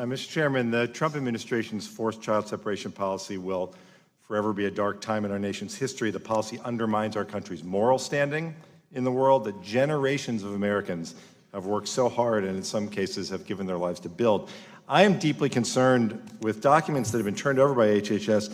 Mr. Chairman, the Trump administration's forced child separation policy will forever be a dark time in our nation's history. The policy undermines our country's moral standing in the world that generations of Americans have worked so hard and in some cases have given their lives to build. I am deeply concerned with documents that have been turned over by HHS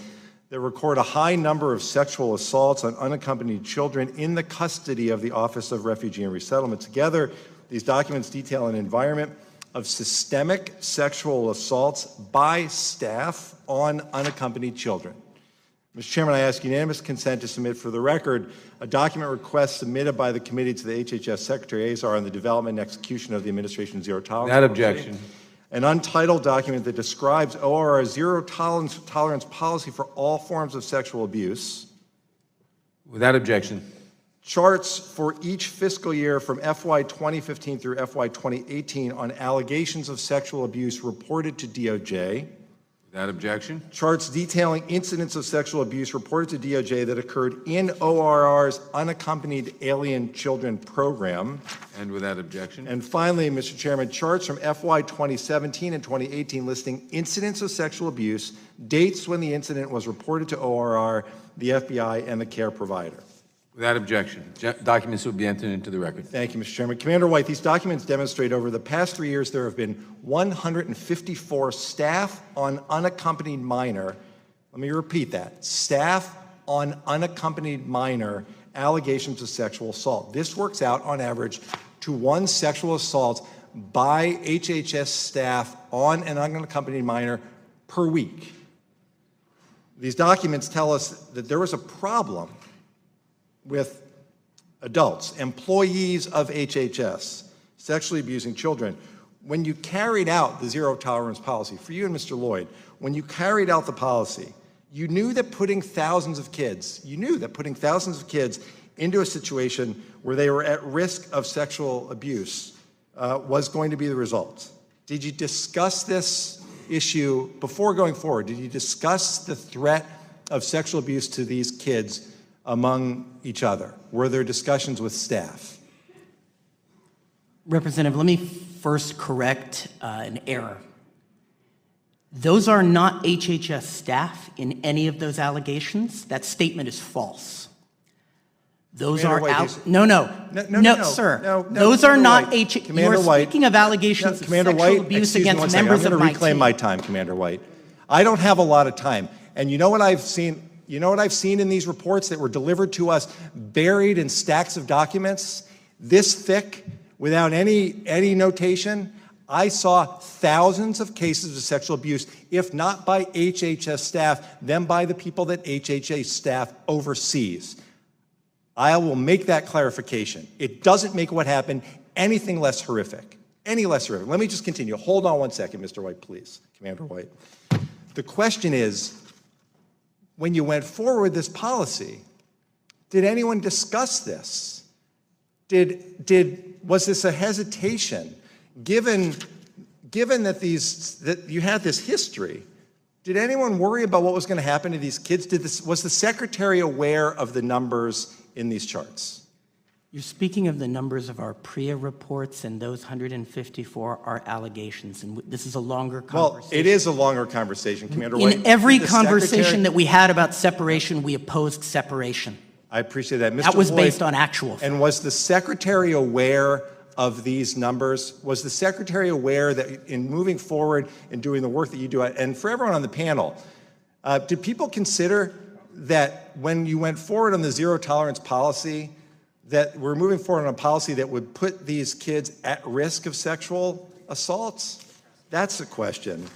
that record a high number of sexual assaults on unaccompanied children in the custody of the Office of Refugee and Resettlement. Together, these documents detail an environment of systemic sexual assaults by staff on unaccompanied children. Mr. Chairman, I ask unanimous consent to submit for the record a document request submitted by the committee to the HHS Secretary Azar on the development and execution of the administration's zero tolerance Without policy. objection. An untitled document that describes ORR's zero tolerance policy for all forms of sexual abuse. Without objection. Charts for each fiscal year from FY 2015 through FY 2018 on allegations of sexual abuse reported to DOJ. Without objection. Charts detailing incidents of sexual abuse reported to DOJ that occurred in ORR's Unaccompanied Alien Children Program. And without objection. And finally, Mr. Chairman, charts from FY 2017 and 2018 listing incidents of sexual abuse, dates when the incident was reported to ORR, the FBI, and the care provider. Without objection. Documents will be entered into the record. Thank you, Mr. Chairman. Commander White, these documents demonstrate over the past 3 years there have been 154 staff on unaccompanied minor, let me repeat that, staff on unaccompanied minor allegations of sexual assault. This works out on average to one sexual assault by HHS staff on an unaccompanied minor per week. These documents tell us that there was a problem with adults, employees of HHS, sexually abusing children. When you carried out the zero tolerance policy, for you and Mr. Lloyd, when you carried out the policy, you knew that putting thousands of kids into a situation where they were at risk of sexual abuse was going to be the result. Did you discuss this issue before going forward? Did you discuss the threat of sexual abuse to these kids among each other? Were there discussions with staff? Representative, let me first correct an error. Those are not HHS staff in any of those allegations. That statement is false. Those are Those are not HHS. You are speaking of allegations of sexual abuse against members of my team. I'm going to reclaim my time, Commander White. I don't have a lot of time, and you know what I've seen? You know what I've seen in these reports that were delivered to us, buried in stacks of documents, this thick, without any notation? I saw thousands of cases of sexual abuse, if not by HHS staff, then by the people that HHS staff oversees. I will make that clarification. It doesn't make what happened anything less horrific, any less horrific. Let me just continue. Hold on one second, Mr. White, please, Commander White. The question is, when you went forward with this policy, did anyone discuss this? Was this a hesitation? Given that you had this history, did anyone worry about what was going to happen to these kids? Was the Secretary aware of the numbers in these charts? You're speaking of the numbers of our PREA reports, and those 154 are allegations, and this is a longer conversation. Well, it is a longer conversation, Commander White. In every conversation that we had about separation, we opposed separation. I appreciate that. Mr. That was Lloyd, based on actual facts. And was the Secretary aware of these numbers? Was the Secretary aware that in moving forward and doing the work that you do, and for everyone on the panel, did people consider that when you went forward on the zero tolerance policy, that we're moving forward on a policy that would put these kids at risk of sexual assaults? That's the question.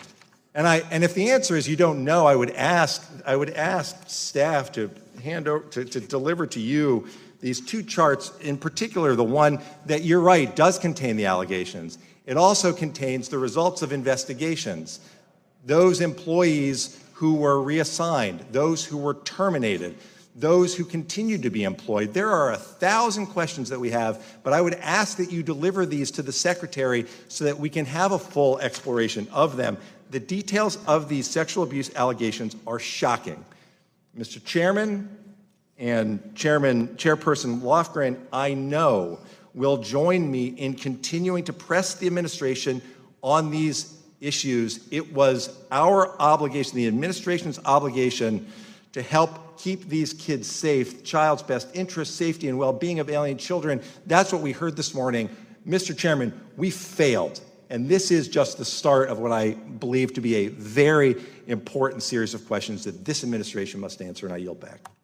And if the answer is you don't know, I would ask staff to hand over, to deliver to you these two charts, in particular the one that, you're right, does contain the allegations. It also contains the results of investigations. Those employees who were reassigned, those who were terminated, those who continue to be employed. There are 1,000 questions that we have, but I would ask that you deliver these to the Secretary so that we can have a full exploration of them. The details of these sexual abuse allegations are shocking. Mr. Chairman and Chairperson Lofgren, I know, will join me in continuing to press the administration on these issues. It was our obligation, the administration's obligation, to help keep these kids safe, child's best interest, safety, and well-being of alien children. That's what we heard this morning. Mr. Chairman, we failed. And this is just the start of what I believe to be a very important series of questions that this administration must answer, and I yield back.